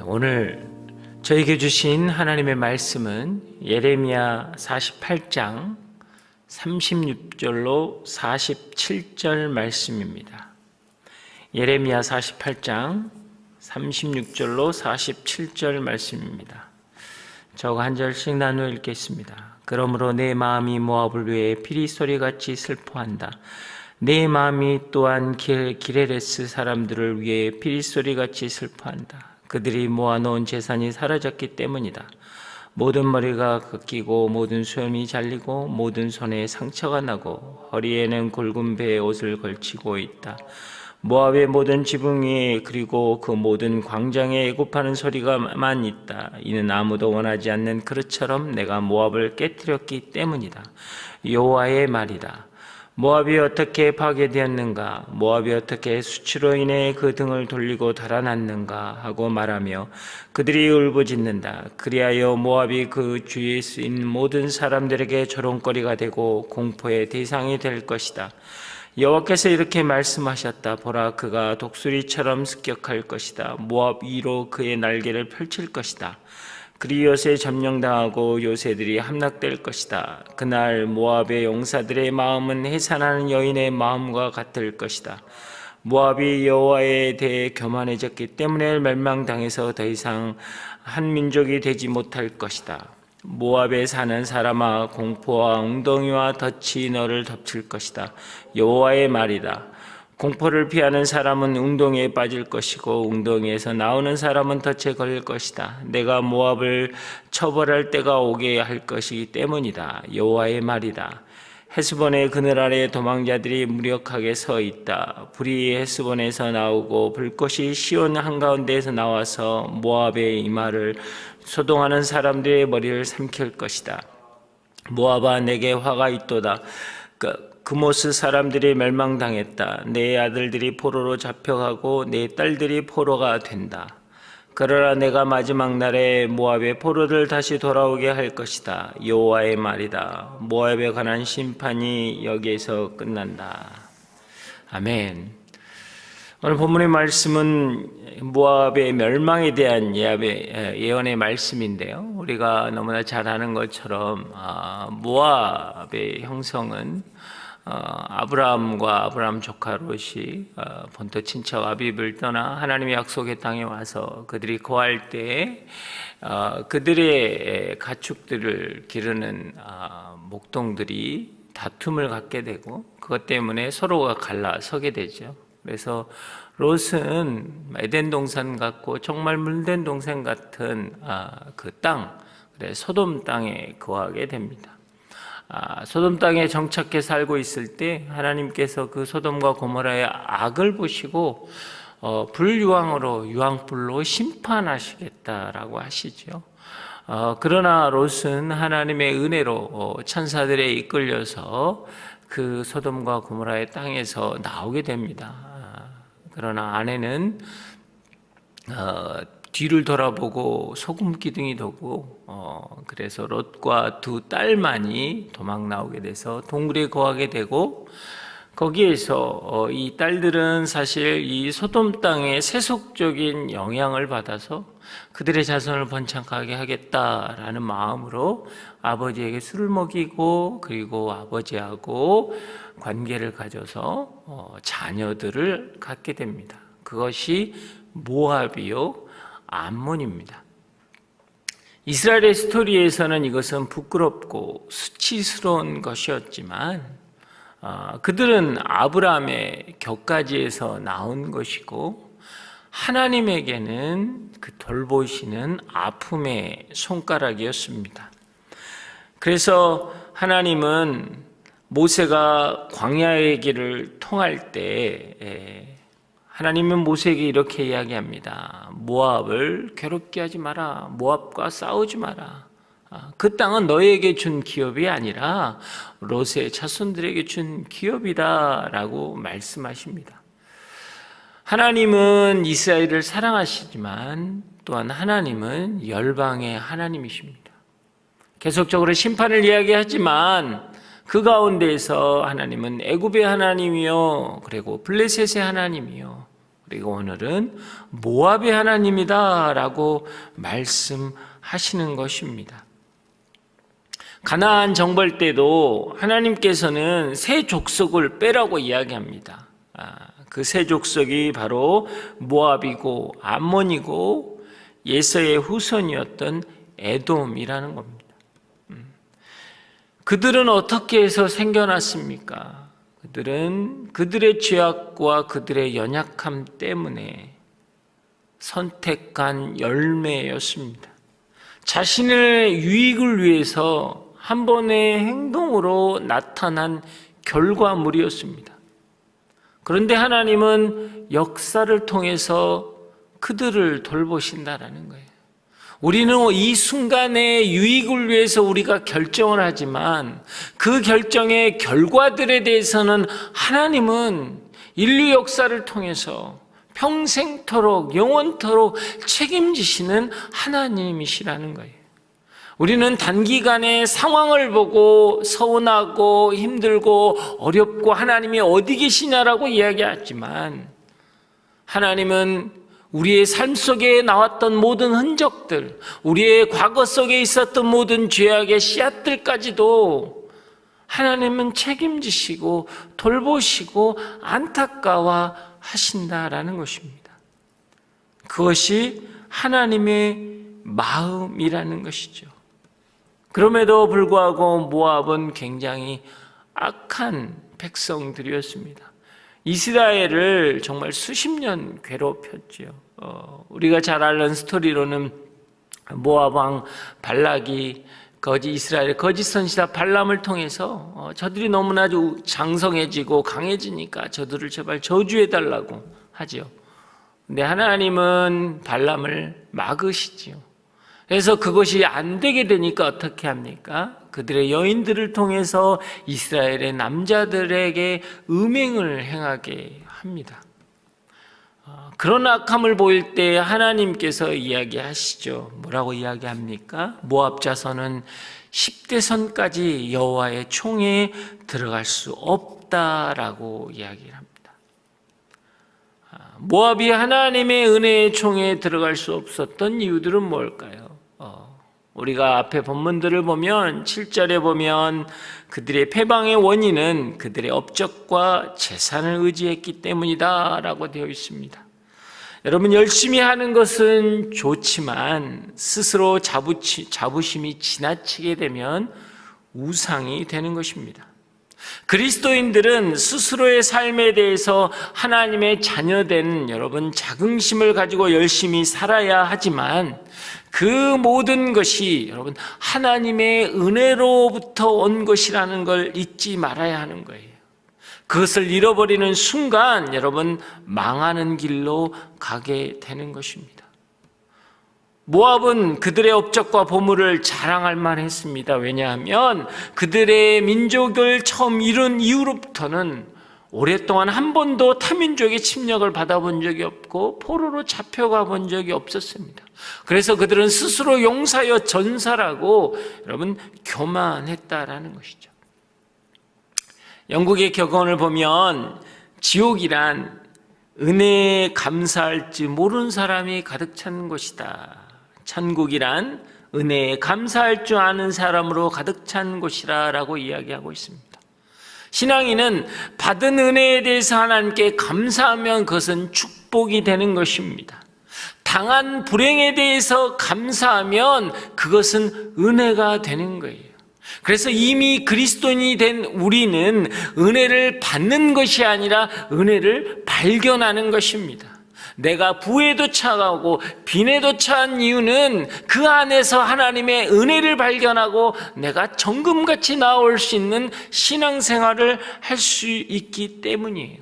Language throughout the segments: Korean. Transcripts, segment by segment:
오늘 저에게 주신 하나님의 말씀은 예레미야 48장 36절로 47절 말씀입니다. 예레미야 48장 36절로 47절 말씀입니다. 저가 한 절씩 나누어 읽겠습니다. 그러므로 내 마음이 모압을 위해 피리소리같이 슬퍼한다. 내 마음이 또한 기레레스 사람들을 위해 피리소리같이 슬퍼한다. 그들이 모아놓은 재산이 사라졌기 때문이다. 모든 머리가 꺾이고 모든 수염이 잘리고 모든 손에 상처가 나고 허리에는 굵은 배의 옷을 걸치고 있다. 모압의 모든 지붕 위에 그리고 그 모든 광장에 애굽하는 소리가만 있다. 이는 아무도 원하지 않는 그릇처럼 내가 모압을 깨뜨렸기 때문이다. 여호와의 말이다. 모압이 어떻게 파괴되었는가? 모압이 어떻게 수치로 인해 그 등을 돌리고 달아났는가? 하고 말하며 그들이 울부짖는다. 그리하여 모압이 그 주위에 있는 모든 사람들에게 조롱거리가 되고 공포의 대상이 될 것이다. 여호와께서 이렇게 말씀하셨다. 보라, 그가 독수리처럼 습격할 것이다. 모압 위로 그의 날개를 펼칠 것이다. 그리 요새 점령당하고 요새들이 함락될 것이다. 그날 모압의 용사들의 마음은 해산하는 여인의 마음과 같을 것이다. 모압이 여호와에 대해 교만해졌기 때문에 멸망당해서 더 이상 한 민족이 되지 못할 것이다. 모압에 사는 사람아, 공포와 웅덩이와 덫이 너를 덮칠 것이다. 여호와의 말이다. 공포를 피하는 사람은 웅덩이에 빠질 것이고 웅덩이에서 나오는 사람은 덫에 걸릴 것이다. 내가 모압을 처벌할 때가 오게 할 것이기 때문이다. 여호와의 말이다. 헤스본의 그늘 아래 도망자들이 무력하게 서 있다. 불이 헤스본에서 나오고 불꽃이 시온 한가운데에서 나와서 모압의 이마를 소동하는 사람들의 머리를 삼킬 것이다. 모압아, 내게 화가 있도다. 그모스 사람들이 멸망당했다. 내 아들들이 포로로 잡혀가고 내 딸들이 포로가 된다. 그러나 내가 마지막 날에 모압의 포로들 다시 돌아오게 할 것이다. 여호와의 말이다. 모압에 관한 심판이 여기에서 끝난다. 아멘. 오늘 본문의 말씀은 모압의 멸망에 대한 예언의 말씀인데요. 우리가 너무나 잘 아는 것처럼 모압의 형성은 아브라함과 아브라함 조카 롯이 본토 친척 아비브를 떠나 하나님의 약속의 땅에 와서 그들이 거할 때 그들의 가축들을 기르는 목동들이 다툼을 갖게 되고 그것 때문에 서로가 갈라서게 되죠. 그래서 롯은 에덴 동산 같고 정말 물된 동산 같은 그 땅, 소돔 땅에 거하게 됩니다. 소돔 땅에 정착해 살고 있을 때 하나님께서 그 소돔과 고모라의 악을 보시고 불유황으로 유황불로 심판하시겠다라고 하시죠. 그러나 롯은 하나님의 은혜로 천사들에 이끌려서 그 소돔과 고모라의 땅에서 나오게 됩니다. 그러나 아내는 뒤를 돌아보고 소금 기둥이 되고 그래서 롯과 두 딸만이 도망 나오게 돼서 동굴에 거하게 되고 거기에서 이 딸들은 사실 이 소돔 땅의 세속적인 영향을 받아서 그들의 자손을 번창하게 하겠다라는 마음으로 아버지에게 술을 먹이고 그리고 아버지하고 관계를 가져서 자녀들을 갖게 됩니다. 그것이 모압이요 암몬입니다. 이스라엘의 스토리에서는 이것은 부끄럽고 수치스러운 것이었지만 그들은 아브라함의 곁가지에서 나온 것이고 하나님에게는 그 돌보시는 아픔의 손가락이었습니다. 그래서 하나님은 모세가 광야의 길을 통할 때 하나님은 모세에게 이렇게 이야기합니다. 모압을 괴롭게 하지 마라. 모압과 싸우지 마라. 그 땅은 너에게 준 기업이 아니라 롯의 자손들에게 준 기업이다 라고 말씀하십니다. 하나님은 이스라엘을 사랑하시지만 또한 하나님은 열방의 하나님이십니다. 계속적으로 심판을 이야기하지만 그 가운데에서 하나님은 애굽의 하나님이요 그리고 블레셋의 하나님이요 그리고 오늘은 모압의 하나님이다 라고 말씀하시는 것입니다. 가나안 정벌 때도 하나님께서는 세 족속을 빼라고 이야기합니다. 그 세 족속이 바로 모압이고 암몬이고 예서의 후손이었던 에돔이라는 겁니다. 그들은 어떻게 해서 생겨났습니까? 그들은 그들의 죄악과 그들의 연약함 때문에 선택한 열매였습니다. 자신의 유익을 위해서 한 번의 행동으로 나타난 결과물이었습니다. 그런데 하나님은 역사를 통해서 그들을 돌보신다라는 거예요. 우리는 이 순간의 유익을 위해서 우리가 결정을 하지만 그 결정의 결과들에 대해서는 하나님은 인류 역사를 통해서 평생토록 영원토록 책임지시는 하나님이시라는 거예요. 우리는 단기간에 상황을 보고 서운하고 힘들고 어렵고 하나님이 어디 계시냐라고 이야기하지만 하나님은 우리의 삶 속에 나왔던 모든 흔적들, 우리의 과거 속에 있었던 모든 죄악의 씨앗들까지도 하나님은 책임지시고 돌보시고 안타까워 하신다라는 것입니다. 그것이 하나님의 마음이라는 것이죠. 그럼에도 불구하고 모압은 굉장히 악한 백성들이었습니다. 이스라엘을 정말 수십 년 괴롭혔죠. 우리가 잘 아는 스토리로는 모압 왕 발락이 이스라엘의 거짓 선지자 발람을 통해서 저들이 너무나 장성해지고 강해지니까 저들을 제발 저주해달라고 하지요. 근데 하나님은 발람을 막으시지요. 그래서 그것이 안 되게 되니까 어떻게 합니까? 그들의 여인들을 통해서 이스라엘의 남자들에게 음행을 행하게 합니다. 그런 악함을 보일 때 하나님께서 이야기하시죠. 뭐라고 이야기합니까? 모압 자손은 10대선까지 여호와의 총에 들어갈 수 없다라고 이야기를 합니다. 모압이 하나님의 은혜의 총에 들어갈 수 없었던 이유들은 뭘까요? 우리가 앞에 본문들을 보면 7절에 보면 그들의 패방의 원인은 그들의 업적과 재산을 의지했기 때문이다 라고 되어 있습니다. 여러분, 열심히 하는 것은 좋지만 스스로 자부심이 지나치게 되면 우상이 되는 것입니다. 그리스도인들은 스스로의 삶에 대해서 하나님의 자녀된 여러분 자긍심을 가지고 열심히 살아야 하지만 그 모든 것이 여러분 하나님의 은혜로부터 온 것이라는 걸 잊지 말아야 하는 거예요. 그것을 잃어버리는 순간 여러분 망하는 길로 가게 되는 것입니다. 모압은 그들의 업적과 보물을 자랑할 만했습니다. 왜냐하면 그들의 민족을 처음 이룬 이후로부터는 오랫동안 한 번도 타민족의 침략을 받아본 적이 없고 포로로 잡혀가 본 적이 없었습니다. 그래서 그들은 스스로 용사여 전사라고 여러분 교만했다라는 것이죠. 영국의 격언을 보면 지옥이란 은혜에 감사할 줄 모르는 사람이 가득 찬 곳이다. 천국이란 은혜에 감사할 줄 아는 사람으로 가득 찬 곳이라고 이야기하고 있습니다. 신앙인은 받은 은혜에 대해서 하나님께 감사하면 그것은 축복이 되는 것입니다. 당한 불행에 대해서 감사하면 그것은 은혜가 되는 거예요. 그래서 이미 그리스도인이 된 우리는 은혜를 받는 것이 아니라 은혜를 발견하는 것입니다. 내가 부에도 차가고 빈에도 차한 이유는 그 안에서 하나님의 은혜를 발견하고 내가 정금같이 나올 수 있는 신앙생활을 할 수 있기 때문이에요.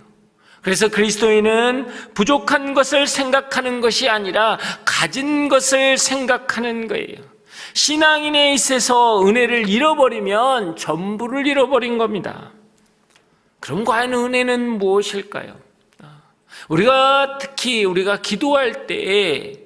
그래서 그리스도인은 부족한 것을 생각하는 것이 아니라 가진 것을 생각하는 거예요. 신앙인에 있어서 은혜를 잃어버리면 전부를 잃어버린 겁니다. 그럼 과연 은혜는 무엇일까요? 특히 우리가 기도할 때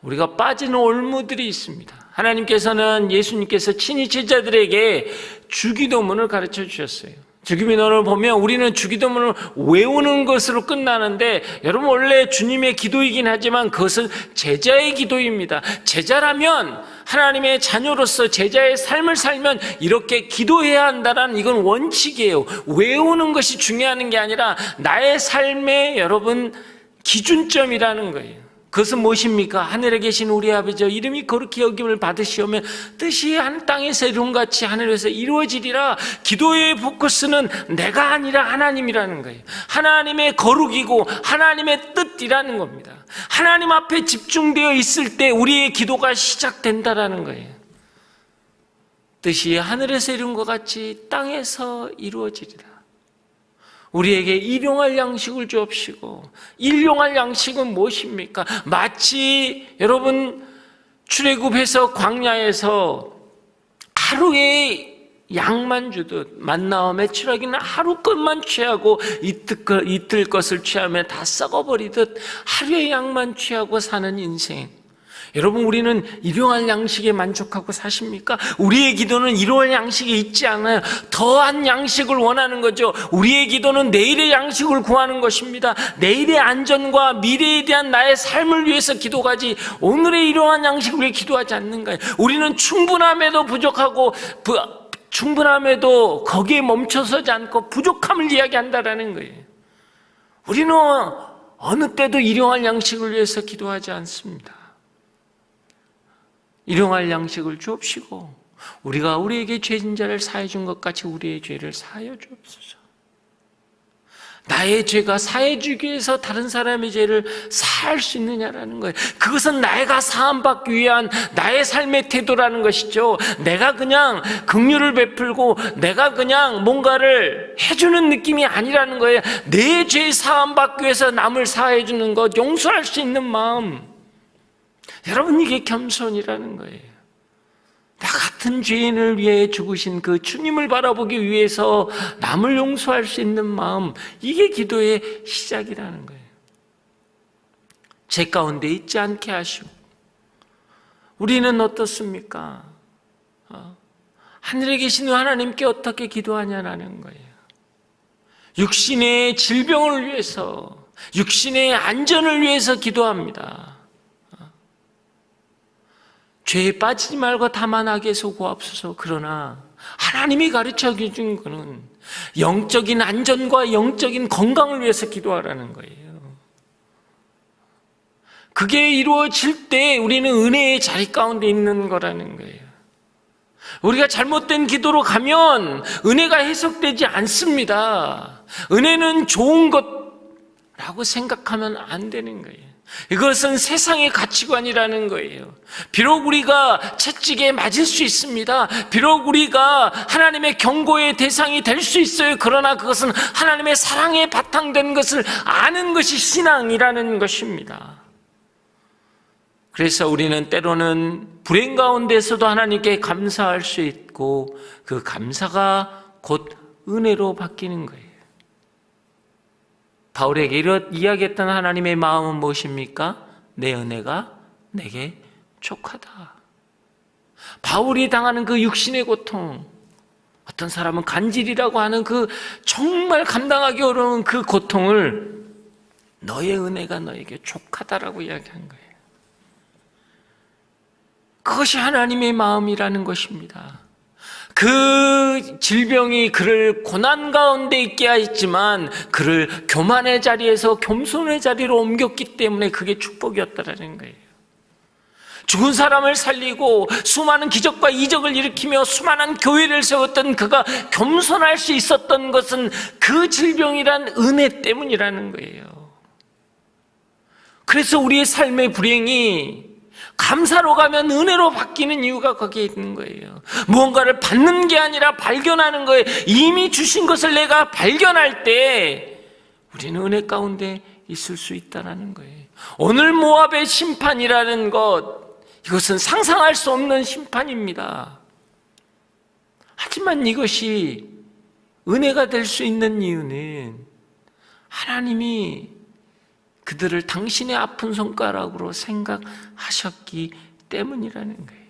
우리가 빠지는 올무들이 있습니다. 하나님께서는 예수님께서 친히 제자들에게 주기도문을 가르쳐 주셨어요. 주기도문을 보면 우리는 주기도문을 외우는 것으로 끝나는데, 여러분 원래 주님의 기도이긴 하지만 그것은 제자의 기도입니다. 제자라면, 하나님의 자녀로서 제자의 삶을 살면 이렇게 기도해야 한다는, 이건 원칙이에요. 외우는 것이 중요한 게 아니라 나의 삶의 여러분 기준점이라는 거예요. 그것은 무엇입니까? 하늘에 계신 우리 아버지여, 이름이 거룩히 여김을 받으시오며 뜻이 한 땅에서 이룬같이 하늘에서 이루어지리라. 기도의 포커스는 내가 아니라 하나님이라는 거예요. 하나님의 거룩이고 하나님의 뜻이라는 겁니다. 하나님 앞에 집중되어 있을 때 우리의 기도가 시작된다라는 거예요. 뜻이 하늘에서 이룬 것 같이 땅에서 이루어지리라. 우리에게 일용할 양식을 주옵시고, 일용할 양식은 무엇입니까? 마치 여러분 출애굽해서 광야에서 하루에 양만 주듯, 만나와 메추라기는 하루 것만 취하고 이틀 것을 취하면 다 썩어버리듯 하루의 양만 취하고 사는 인생. 여러분, 우리는 일용할 양식에 만족하고 사십니까? 우리의 기도는 일용할 양식이 있지 않아요. 더한 양식을 원하는 거죠. 우리의 기도는 내일의 양식을 구하는 것입니다. 내일의 안전과 미래에 대한 나의 삶을 위해서 기도하지, 오늘의 일용할 양식을 위해 기도하지 않는 거예요. 우리는 충분함에도 부족하고 충분함에도 거기에 멈춰서지 않고 부족함을 이야기한다라는 거예요. 우리는 어느 때도 일용할 양식을 위해서 기도하지 않습니다. 일용할 양식을 주옵시고, 우리가 우리에게 죄진 자를 사해 준 것 같이 우리의 죄를 사하여 주옵소서. 나의 죄가 사해 주기 위해서 다른 사람의 죄를 사할 수 있느냐라는 거예요. 그것은 내가 사함받기 위한 나의 삶의 태도라는 것이죠. 내가 그냥 긍휼을 베풀고 내가 그냥 뭔가를 해주는 느낌이 아니라는 거예요. 내 죄 사함받기 위해서 남을 사해 주는 것, 용서할 수 있는 마음. 여러분, 이게 겸손이라는 거예요. 나 같은 죄인을 위해 죽으신 그 주님을 바라보기 위해서 남을 용서할 수 있는 마음, 이게 기도의 시작이라는 거예요. 제 가운데 있지 않게 하시고, 우리는 어떻습니까? 하늘에 계신 하나님께 어떻게 기도하냐라는 거예요. 육신의 질병을 위해서, 육신의 안전을 위해서 기도합니다. 죄에 빠지지 말고 다만 악에서 구하옵소서. 그러나 하나님이 가르쳐 준 것은 영적인 안전과 영적인 건강을 위해서 기도하라는 거예요. 그게 이루어질 때 우리는 은혜의 자리 가운데 있는 거라는 거예요. 우리가 잘못된 기도로 가면 은혜가 해석되지 않습니다. 은혜는 좋은 것라고 생각하면 안 되는 거예요. 이것은 세상의 가치관이라는 거예요. 비록 우리가 채찍에 맞을 수 있습니다. 비록 우리가 하나님의 경고의 대상이 될 수 있어요. 그러나 그것은 하나님의 사랑에 바탕된 것을 아는 것이 신앙이라는 것입니다. 그래서 우리는 때로는 불행 가운데서도 하나님께 감사할 수 있고, 그 감사가 곧 은혜로 바뀌는 거예요. 바울에게 이야기했던 하나님의 마음은 무엇입니까? 내 은혜가 내게 족하다. 바울이 당하는 그 육신의 고통, 어떤 사람은 간질이라고 하는 그 정말 감당하기 어려운 그 고통을 너의 은혜가 너에게 족하다라고 이야기한 거예요. 그것이 하나님의 마음이라는 것입니다. 그 질병이 그를 고난 가운데 있게 하였지만 그를 교만의 자리에서 겸손의 자리로 옮겼기 때문에 그게 축복이었다라는 거예요. 죽은 사람을 살리고 수많은 기적과 이적을 일으키며 수많은 교회를 세웠던 그가 겸손할 수 있었던 것은 그 질병이란 은혜 때문이라는 거예요. 그래서 우리의 삶의 불행이 감사로 가면 은혜로 바뀌는 이유가 거기에 있는 거예요. 무언가를 받는 게 아니라 발견하는 거예요. 이미 주신 것을 내가 발견할 때 우리는 은혜 가운데 있을 수 있다는 거예요. 오늘 모압의 심판이라는 것, 이것은 상상할 수 없는 심판입니다. 하지만 이것이 은혜가 될 수 있는 이유는 하나님이 그들을 당신의 아픈 손가락으로 생각하셨기 때문이라는 거예요.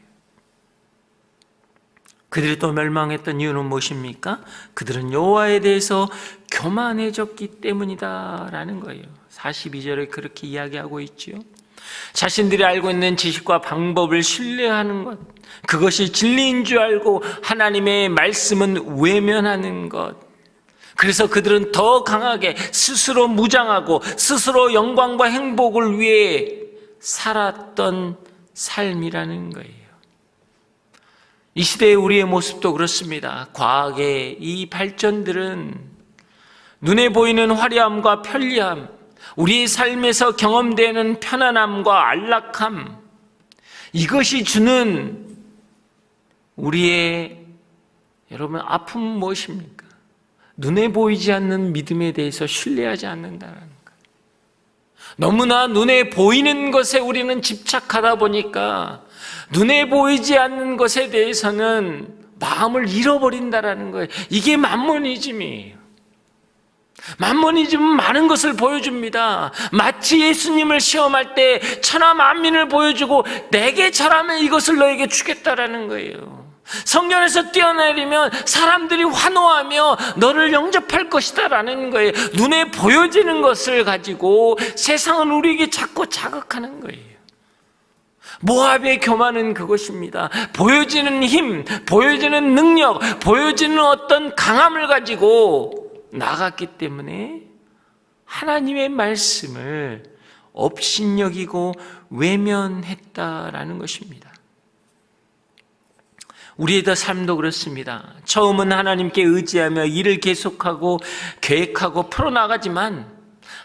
그들이 또 멸망했던 이유는 무엇입니까? 그들은 여호와에 대해서 교만해졌기 때문이다라는 거예요. 42절에 그렇게 이야기하고 있지요. 자신들이 알고 있는 지식과 방법을 신뢰하는 것, 그것이 진리인 줄 알고 하나님의 말씀은 외면하는 것. 그래서 그들은 더 강하게 스스로 무장하고 스스로 영광과 행복을 위해 살았던 삶이라는 거예요. 이 시대의 우리의 모습도 그렇습니다. 과학의 이 발전들은 눈에 보이는 화려함과 편리함, 우리의 삶에서 경험되는 편안함과 안락함, 이것이 주는 우리의 여러분 아픔은 무엇입니까? 눈에 보이지 않는 믿음에 대해서 신뢰하지 않는다는 거예요. 너무나 눈에 보이는 것에 우리는 집착하다 보니까 눈에 보이지 않는 것에 대해서는 마음을 잃어버린다는 거예요. 이게 만모니즘이에요. 만모니즘은 많은 것을 보여줍니다. 마치 예수님을 시험할 때 천하 만민을 보여주고 내게 절하면 이것을 너에게 주겠다라는 거예요. 성전에서 뛰어내리면 사람들이 환호하며 너를 영접할 것이다 라는 거예요. 눈에 보여지는 것을 가지고 세상은 우리에게 자꾸 자극하는 거예요. 모압의 교만은 그것입니다. 보여지는 힘, 보여지는 능력, 보여지는 어떤 강함을 가지고 나갔기 때문에 하나님의 말씀을 업신여기고 외면했다라는 것입니다. 우리의 삶도 그렇습니다. 처음은 하나님께 의지하며 일을 계속하고 계획하고 풀어나가지만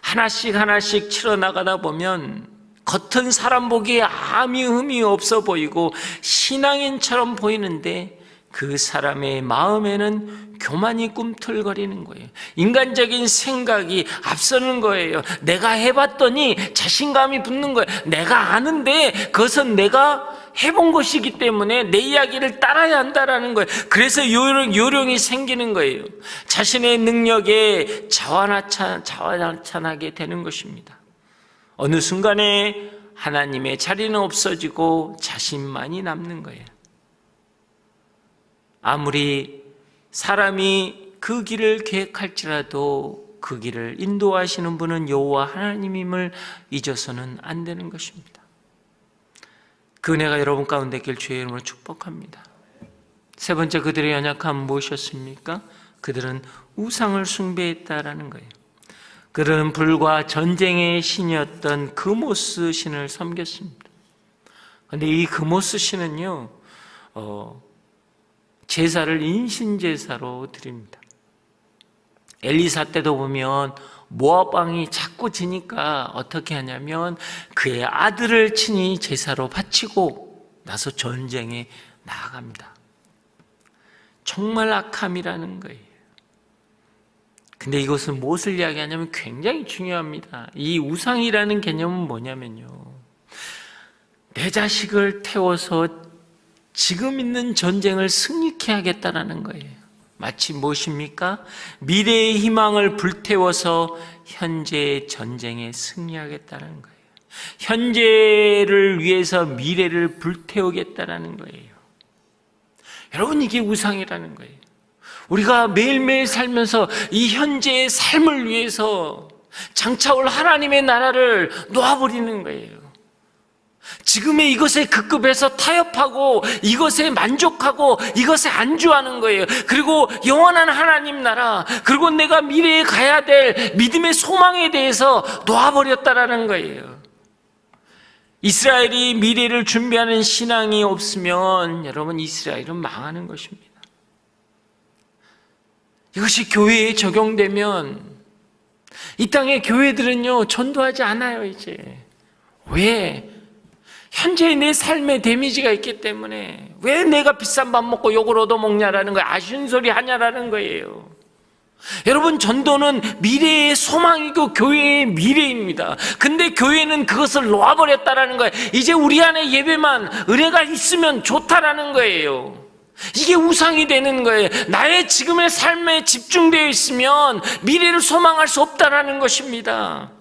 하나씩 하나씩 치러나가다 보면 겉은 사람 보기에 아무 흠이 없어 보이고 신앙인처럼 보이는데 그 사람의 마음에는 교만이 꿈틀거리는 거예요. 인간적인 생각이 앞서는 거예요. 내가 해봤더니 자신감이 붙는 거예요. 내가 아는데 그것은 내가 해본 것이기 때문에 내 이야기를 따라야 한다라는 거예요. 그래서 요령이 생기는 거예요. 자신의 능력에 자화나찬하게 되는 것입니다. 어느 순간에 하나님의 자리는 없어지고 자신만이 남는 거예요. 아무리 사람이 그 길을 계획할지라도 그 길을 인도하시는 분은 여호와 하나님임을 잊어서는 안 되는 것입니다. 그 은혜가 여러분 가운데 있길 주의 이름으로 축복합니다. 세 번째, 그들의 연약함은 무엇이었습니까? 그들은 우상을 숭배했다라는 거예요. 그들은 불과 전쟁의 신이었던 그모스 신을 섬겼습니다. 그런데 이 그모스 신은요, 제사를 인신제사로 드립니다. 엘리사 때도 보면 모압 왕이 자꾸 지니까 어떻게 하냐면 그의 아들을 친히 제사로 바치고 나서 전쟁에 나아갑니다. 정말 악함이라는 거예요. 근데 이것은 무엇을 이야기하냐면 굉장히 중요합니다. 이 우상이라는 개념은 뭐냐면요, 내 자식을 태워서 지금 있는 전쟁을 승리케 하겠다라는 거예요. 마치 무엇입니까? 미래의 희망을 불태워서 현재의 전쟁에 승리하겠다는 거예요. 현재를 위해서 미래를 불태우겠다라는 거예요. 여러분, 이게 우상이라는 거예요. 우리가 매일매일 살면서 이 현재의 삶을 위해서 장차 올 하나님의 나라를 놓아버리는 거예요. 지금의 이것에 급급해서 타협하고 이것에 만족하고 이것에 안주하는 거예요. 그리고 영원한 하나님 나라, 그리고 내가 미래에 가야 될 믿음의 소망에 대해서 놓아버렸다라는 거예요. 이스라엘이 미래를 준비하는 신앙이 없으면 여러분, 이스라엘은 망하는 것입니다. 이것이 교회에 적용되면 이 땅의 교회들은요, 전도하지 않아요. 이제 왜? 현재의 내 삶에 데미지가 있기 때문에. 왜 내가 비싼 밥 먹고 욕을 얻어먹냐라는 거예요. 아쉬운 소리 하냐라는 거예요. 여러분, 전도는 미래의 소망이고 교회의 미래입니다. 근데 교회는 그것을 놓아버렸다라는 거예요. 이제 우리 안에 예배만, 은혜가 있으면 좋다라는 거예요. 이게 우상이 되는 거예요. 나의 지금의 삶에 집중되어 있으면 미래를 소망할 수 없다라는 것입니다.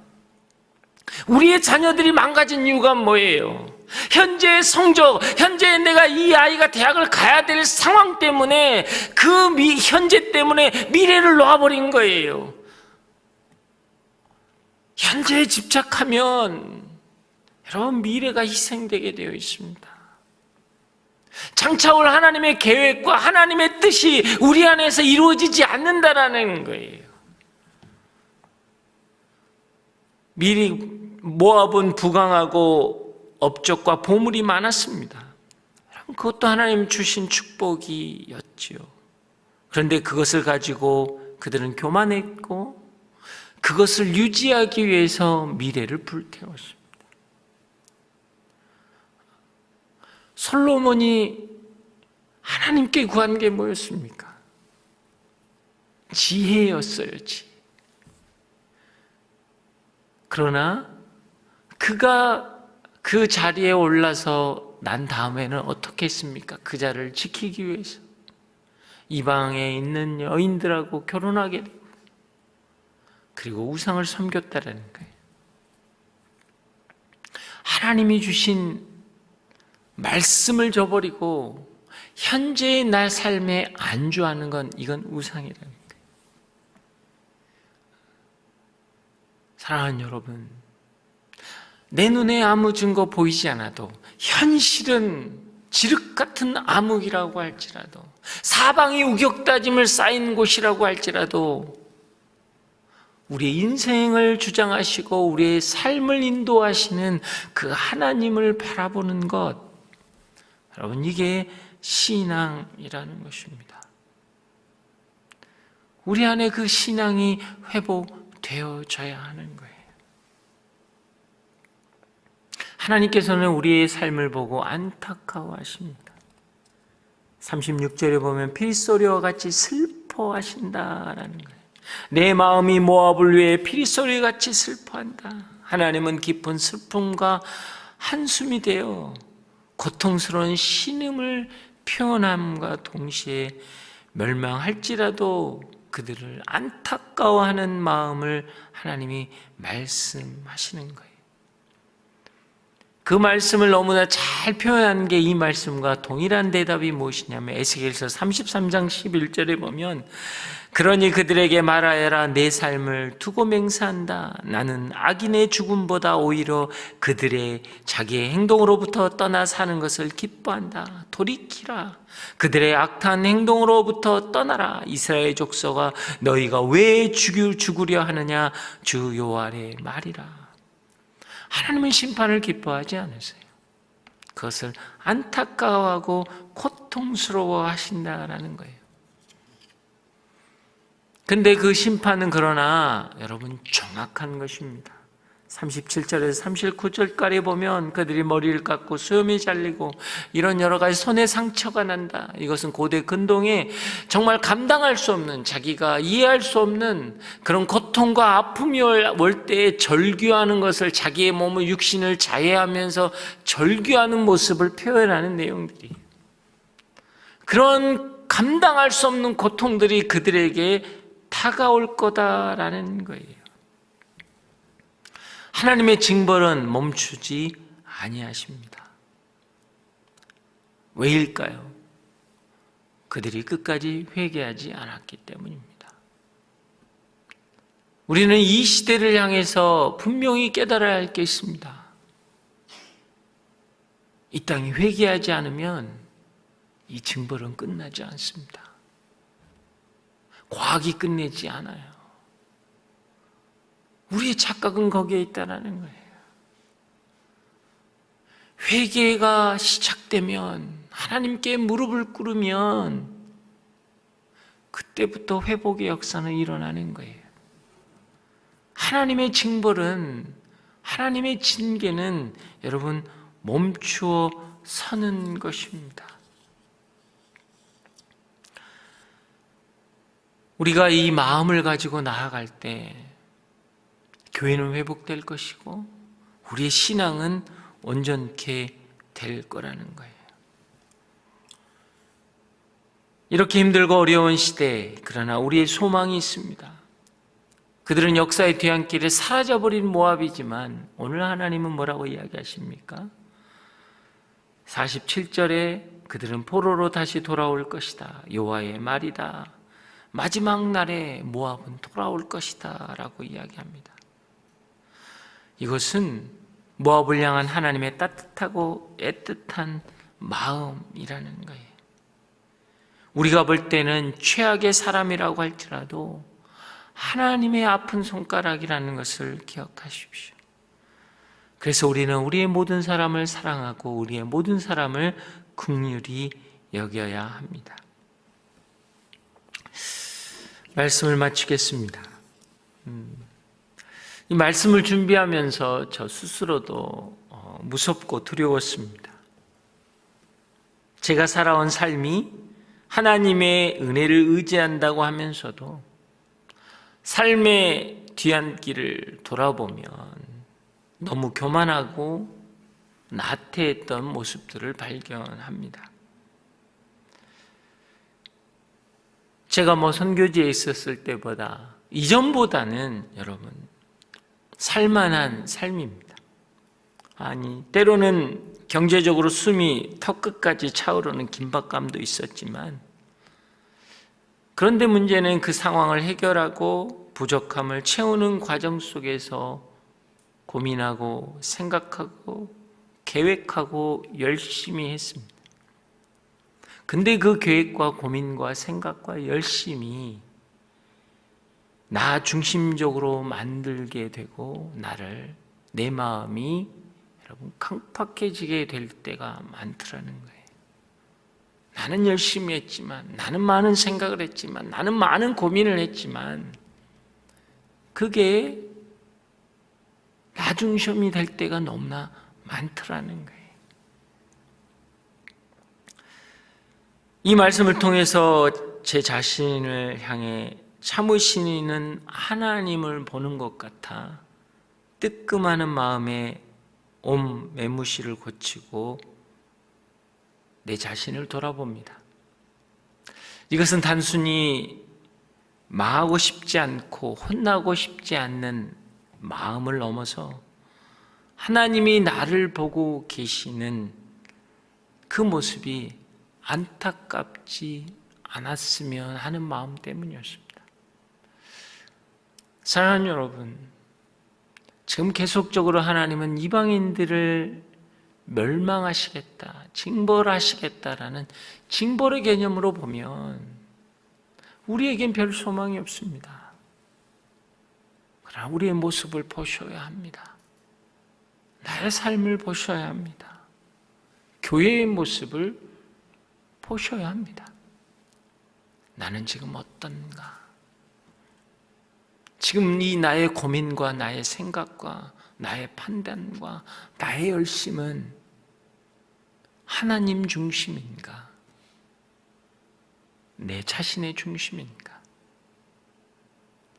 우리의 자녀들이 망가진 이유가 뭐예요? 현재의 성적, 현재 내가 이 아이가 대학을 가야 될 상황 때문에 현재 때문에 미래를 놓아버린 거예요. 현재에 집착하면 여러분 미래가 희생되게 되어 있습니다. 장차 올 하나님의 계획과 하나님의 뜻이 우리 안에서 이루어지지 않는다라는 거예요. 미리 모압은 부강하고 업적과 보물이 많았습니다. 그것도 하나님 주신 축복이었지요. 그런데 그것을 가지고 그들은 교만했고 그것을 유지하기 위해서 미래를 불태웠습니다. 솔로몬이 하나님께 구한 게 뭐였습니까? 지혜였어요, 지혜. 그러나 그가 그 자리에 올라서 난 다음에는 어떻게 했습니까? 그 자리를 지키기 위해서 이방에 있는 여인들하고 결혼하게 되고 그리고 우상을 섬겼다라는 거예요. 하나님이 주신 말씀을 저버리고 현재의 나 삶에 안주하는 건 이건 우상이라는 거예요. 사랑하는 여러분, 내 눈에 아무 증거 보이지 않아도 현실은 지륵 같은 암흑이라고 할지라도 사방이 우격다짐을 쌓인 곳이라고 할지라도 우리의 인생을 주장하시고 우리의 삶을 인도하시는 그 하나님을 바라보는 것, 여러분 이게 신앙이라는 것입니다. 우리 안에 그 신앙이 회복되어져야 하는 거예요. 하나님께서는 우리의 삶을 보고 안타까워하십니다. 36절에 보면 피리소리와 같이 슬퍼하신다라는 거예요. 내 마음이 모압을 위해 피리소리 같이 슬퍼한다. 하나님은 깊은 슬픔과 한숨이 되어 고통스러운 신음을 표현함과 동시에 멸망할지라도 그들을 안타까워하는 마음을 하나님이 말씀하시는 거예요. 그 말씀을 너무나 잘 표현한 게 이 말씀과 동일한 대답이 무엇이냐면 에스겔서 33장 11절에 보면 그러니 그들에게 말하여라. 내 삶을 두고 맹세한다. 나는 악인의 죽음보다 오히려 그들의 자기의 행동으로부터 떠나 사는 것을 기뻐한다. 돌이키라. 그들의 악한 행동으로부터 떠나라. 이스라엘 족속아, 너희가 왜 죽으려 하느냐? 주 여호와의 말이라. 하나님은 심판을 기뻐하지 않으세요. 그것을 안타까워하고 고통스러워 하신다라는 거예요. 근데 그 심판은 그러나 여러분 정확한 것입니다. 37절에서 39절까지 보면 그들이 머리를 깎고 수염이 잘리고 이런 여러 가지 손에 상처가 난다. 이것은 고대 근동에 정말 감당할 수 없는, 자기가 이해할 수 없는 그런 고통과 아픔이 올 때에 절규하는 것을, 자기의 몸을 육신을 자해하면서 절규하는 모습을 표현하는 내용들이, 그런 감당할 수 없는 고통들이 그들에게 다가올 거다라는 거예요. 하나님의 징벌은 멈추지 아니하십니다. 왜일까요? 그들이 끝까지 회개하지 않았기 때문입니다. 우리는 이 시대를 향해서 분명히 깨달아야 할 게 있습니다. 이 땅이 회개하지 않으면 이 징벌은 끝나지 않습니다. 과학이 끝내지 않아요. 우리의 착각은 거기에 있다는 거예요. 회개가 시작되면, 하나님께 무릎을 꿇으면 그때부터 회복의 역사는 일어나는 거예요. 하나님의 징벌은, 하나님의 징계는 여러분 멈추어 서는 것입니다. 우리가 이 마음을 가지고 나아갈 때 교회는 회복될 것이고 우리의 신앙은 온전케 될 거라는 거예요. 이렇게 힘들고 어려운 시대, 그러나 우리의 소망이 있습니다. 그들은 역사의 뒤안길에 사라져버린 모압이지만 오늘 하나님은 뭐라고 이야기하십니까? 47절에 그들은 포로로 다시 돌아올 것이다. 여호와의 말이다. 마지막 날에 모압은 돌아올 것이다 라고 이야기합니다. 이것은 모압을 향한 하나님의 따뜻하고 애틋한 마음이라는 거예요. 우리가 볼 때는 최악의 사람이라고 할지라도 하나님의 아픈 손가락이라는 것을 기억하십시오. 그래서 우리는 우리의 모든 사람을 사랑하고 우리의 모든 사람을 긍휼히 여겨야 합니다. 말씀을 마치겠습니다. 이 말씀을 준비하면서 저 스스로도 무섭고 두려웠습니다. 제가 살아온 삶이 하나님의 은혜를 의지한다고 하면서도 삶의 뒤안길을 돌아보면 너무 교만하고 나태했던 모습들을 발견합니다. 제가 선교지에 있었을 때보다 이전보다는 여러분 살만한 삶입니다. 아니 때로는 경제적으로 숨이 턱끝까지 차오르는 긴박감도 있었지만 그런데 문제는 그 상황을 해결하고 부족함을 채우는 과정 속에서 고민하고 생각하고 계획하고 열심히 했습니다. 근데 그 계획과 고민과 생각과 열심이 나 중심적으로 만들게 되고 내 마음이 여러분 강팍해지게 될 때가 많더라는 거예요. 나는 열심히 했지만, 나는 많은 생각을 했지만, 나는 많은 고민을 했지만 그게 나 중심이 될 때가 너무나 많더라는 거예요. 이 말씀을 통해서 제 자신을 향해 참으시는 하나님을 보는 것 같아 뜨끔하는 마음에 온 매무시를 고치고 내 자신을 돌아봅니다. 이것은 단순히 망하고 싶지 않고 혼나고 싶지 않는 마음을 넘어서 하나님이 나를 보고 계시는 그 모습이 안타깝지 않았으면 하는 마음 때문이었습니다. 사랑하는 여러분, 지금 계속적으로 하나님은 이방인들을 멸망하시겠다, 징벌하시겠다라는 징벌의 개념으로 보면 우리에겐 별 소망이 없습니다. 그러나 우리의 모습을 보셔야 합니다. 나의 삶을 보셔야 합니다. 교회의 모습을 보셔야 합니다. 나는 지금 어떤가? 지금 이 나의 고민과 나의 생각과 나의 판단과 나의 열심은 하나님 중심인가? 내 자신의 중심인가?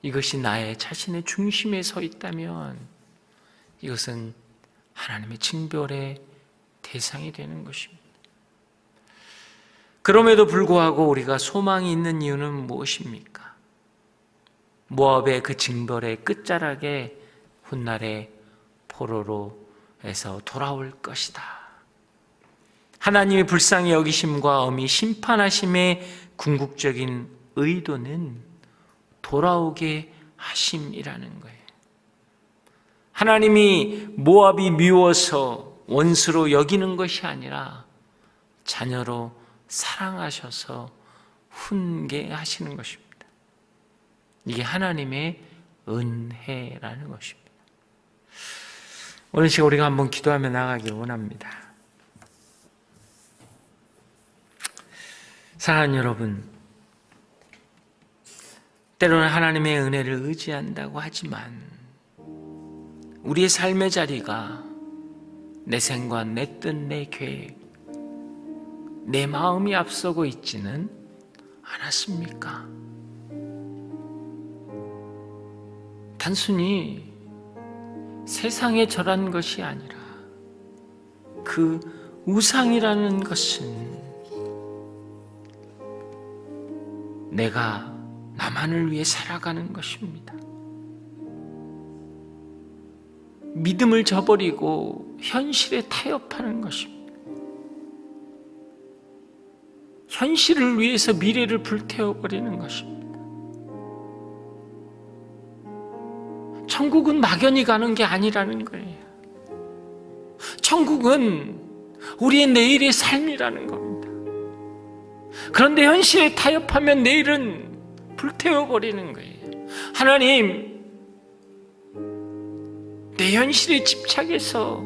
이것이 나의 자신의 중심에 서 있다면 이것은 하나님의 징벌의 대상이 되는 것입니다. 그럼에도 불구하고 우리가 소망이 있는 이유는 무엇입니까? 모압의 그 징벌의 끝자락에 훗날에 포로로에서 돌아올 것이다. 하나님의 불쌍히 여기심과 엄히 심판하심의 궁극적인 의도는 돌아오게 하심이라는 거예요. 하나님이 모압이 미워서 원수로 여기는 것이 아니라 자녀로 사랑하셔서 훈계하시는 것입니다. 이게 하나님의 은혜라는 것입니다. 오늘 시간 우리가 한번 기도하며 나가길 원합니다. 사랑하는 여러분, 때로는 하나님의 은혜를 의지한다고 하지만 우리의 삶의 자리가 내 생각, 내 뜻, 내 계획, 내 마음이 앞서고 있지는 않았습니까? 단순히 세상에 절한 것이 아니라 그 우상이라는 것은 내가 나만을 위해 살아가는 것입니다. 믿음을 저버리고 현실에 타협하는 것입니다. 현실을 위해서 미래를 불태워버리는 것입니다. 천국은 막연히 가는 게 아니라는 거예요. 천국은 우리의 내일의 삶이라는 겁니다. 그런데 현실에 타협하면 내일은 불태워버리는 거예요. 하나님, 내 현실에 집착해서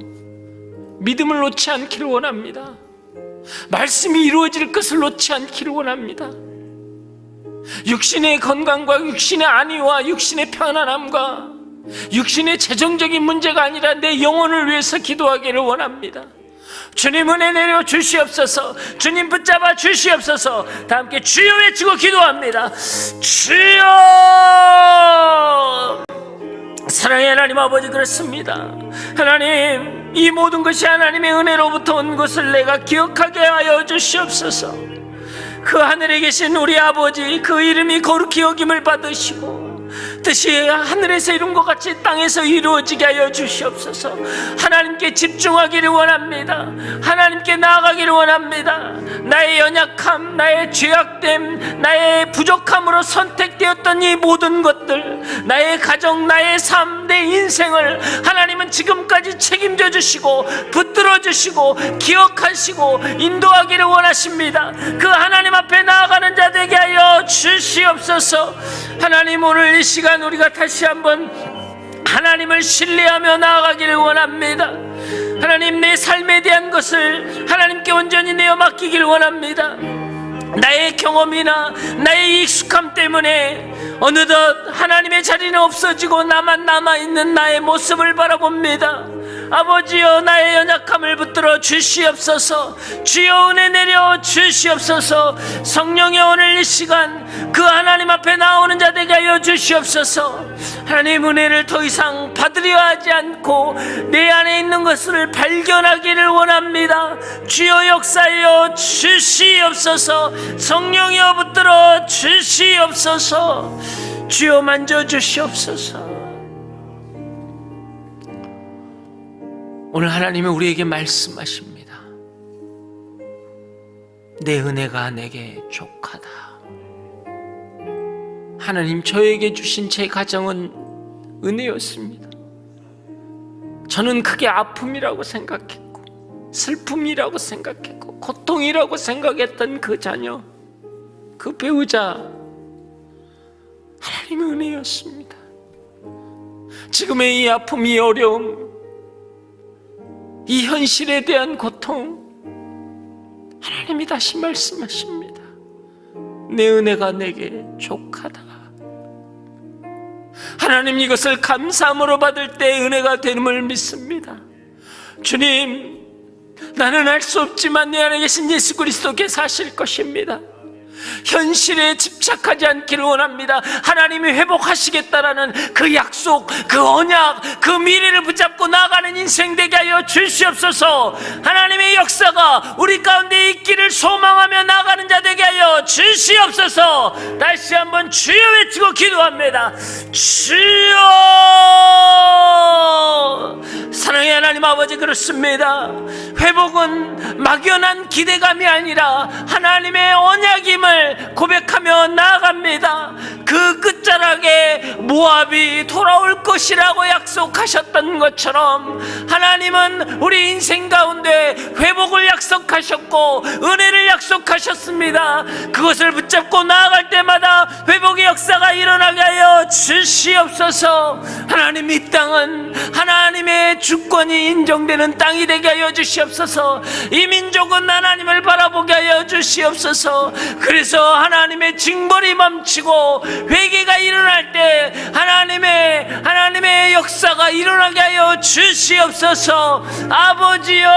믿음을 놓지 않기를 원합니다. 말씀이 이루어질 것을 놓지 않기를 원합니다. 육신의 건강과 육신의 안위와 육신의 편안함과 육신의 재정적인 문제가 아니라 내 영혼을 위해서 기도하기를 원합니다. 주님 은혜 내려 주시옵소서. 주님 붙잡아 주시옵소서. 다 함께 주여 외치고 기도합니다. 주여! 사랑의 하나님 아버지, 그렇습니다. 하나님, 이 모든 것이 하나님의 은혜로부터 온 것을 내가 기억하게 하여 주시옵소서. 그 하늘에 계신 우리 아버지, 그 이름이 거룩히 여김을 받으시고 뜻이 하늘에서 이룬 것 같이 땅에서 이루어지게 하여 주시옵소서. 하나님께 집중하기를 원합니다. 하나님께 나아가기를 원합니다. 나의 연약함, 나의 죄악됨, 나의 부족함으로 선택되었던 이 모든 것들, 나의 가정, 나의 삶, 내 인생을 하나님은 지금까지 책임져 주시고 붙들어 주시고 기억하시고 인도하기를 원하십니다. 그 하나님 앞에 나아가는 자 되게 하여 주시옵소서. 하나님, 오늘 이 시간 우리가 다시 한번 하나님을 신뢰하며 나아가기를 원합니다. 하나님, 내 삶에 대한 것을 하나님께 온전히 내어 맡기기를 원합니다. 나의 경험이나 나의 익숙함 때문에 어느덧 하나님의 자리는 없어지고 나만 남아있는 나의 모습을 바라봅니다. 아버지여, 나의 연약함을 붙들어 주시옵소서. 주여 은혜 내려 주시옵소서. 성령의 오늘 이 시간 그 하나님 앞에 나오는 자 되게 하여 주시옵소서. 하나님, 은혜를 더 이상 받으려 하지 않고 내 안에 있는 것을 발견하기를 원합니다. 주여 역사하여 주시옵소서. 성령이여 붙들어 주시옵소서. 주여 만져주시옵소서. 오늘 하나님은 우리에게 말씀하십니다. 내 은혜가 내게 족하다. 하나님, 저에게 주신 제 가정은 은혜였습니다. 저는 그게 아픔이라고 생각했고 슬픔이라고 생각했고 고통이라고 생각했던 그 자녀, 그 배우자, 하나님의 은혜였습니다. 지금의 이 아픔, 이 어려움, 이 현실에 대한 고통, 하나님이 다시 말씀하십니다. 내 은혜가 내게 족하다. 하나님, 이것을 감사함으로 받을 때 은혜가 됨을 믿습니다. 주님, 나는 알 수 없지만 내 안에 계신 예수 그리스도께서 하실 것입니다. 현실에 집착하지 않기를 원합니다. 하나님이 회복하시겠다라는 그 약속, 그 언약, 그 미래를 붙잡고 나아가는 인생 되게 하여 주시옵소서. 하나님의 역사가 우리 가운데 있기를 소망하며 나아가는 자 되게 하여 주시옵소서. 다시 한번 주여 외치고 기도합니다. 주여! 사랑의 하나님 아버지, 그렇습니다. 회복은 막연한 기대감이 아니라 하나님의 언약임을 고백하며 나아갑니다. 그 끝자락에 모압이 돌아올 것이라고 약속하셨던 것처럼 하나님은 우리 인생 가운데 회복을 약속하셨고 은혜를 약속하셨습니다. 그것을 붙잡고 나아갈 때마다 회복의 역사가 일어나게 하여 주시옵소서. 하나님, 이 땅은 하나님의 주권이 인정되는 땅이 되게 하여 주시옵소서. 이 민족은 하나님을 바라보게 하여 주시옵소서. 그래서 하나님의 징벌이 멈추고 회개가 일어날 때 하나님의 역사가 일어나게 하여 주시옵소서. 아버지여,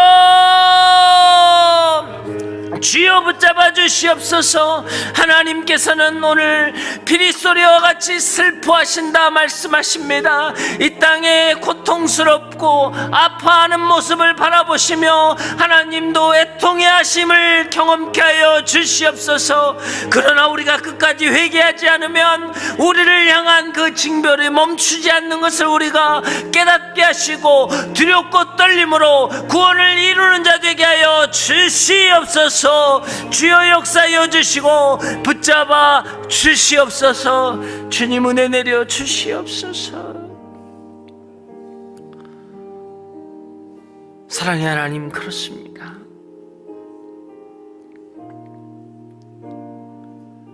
주여 붙잡아 주시옵소서. 하나님께서는 오늘 피리 소리와 같이 슬퍼하신다 말씀하십니다. 이 땅에 고통스럽고 아파하는 모습을 바라보시며 하나님도 애통의 하심을 경험케 하여 주시옵소서. 그러나 우리가 끝까지 회개하지 않으면 우리를 향한 그 징벌이 멈추지 않는 것을 우리가 깨닫게 하시고 두렵고 떨림으로 구원을 이루는 자 되게 하여 주시옵소서. 주여 역사하여 주시고 붙잡아 주시옵소서. 주님 은혜 내려 주시옵소서. 사랑의 하나님, 그렇습니다.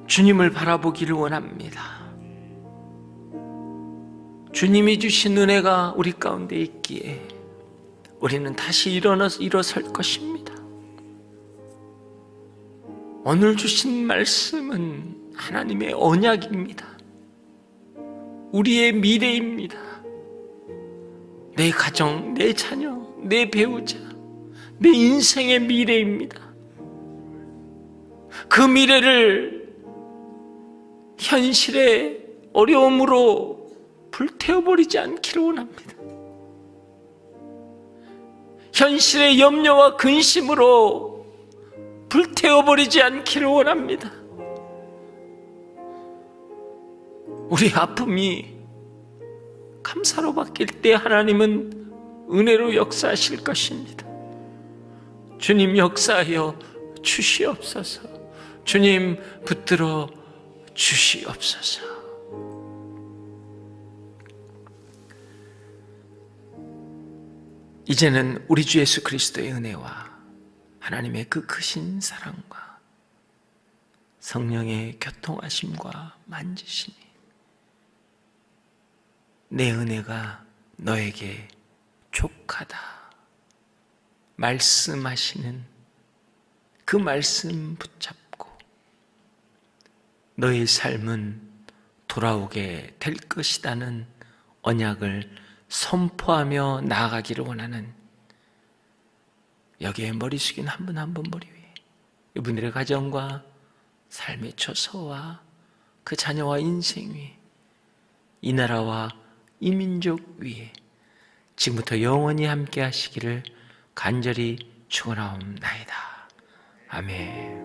주님을 바라보기를 원합니다. 주님이 주신 은혜가 우리 가운데 있기에 우리는 다시 일어설 것입니다. 오늘 주신 말씀은 하나님의 언약입니다. 우리의 미래입니다. 내 가정, 내 자녀, 내 배우자, 내 인생의 미래입니다. 그 미래를 현실의 어려움으로 불태워버리지 않기를 원합니다. 현실의 염려와 근심으로 불태워버리지 않기를 원합니다. 우리 아픔이 감사로 바뀔 때 하나님은 은혜로 역사하실 것입니다. 주님 역사하여 주시옵소서. 주님 붙들어 주시옵소서. 이제는 우리 주 예수 그리스도의 은혜와 하나님의 그 크신 사랑과 성령의 교통하심과 만지심이 내 은혜가 너에게 족하다 말씀하시는 그 말씀 붙잡고 너의 삶은 돌아오게 될 것이라는 언약을 선포하며 나아가기를 원하는, 여기에 머리 숙인 한 분 한 분 머리 위에 이분들의 가정과 삶의 처소와 그 자녀와 인생 위에 이 나라와 이 민족 위에 지금부터 영원히 함께 하시기를 간절히 축원하옵나이다. 아멘.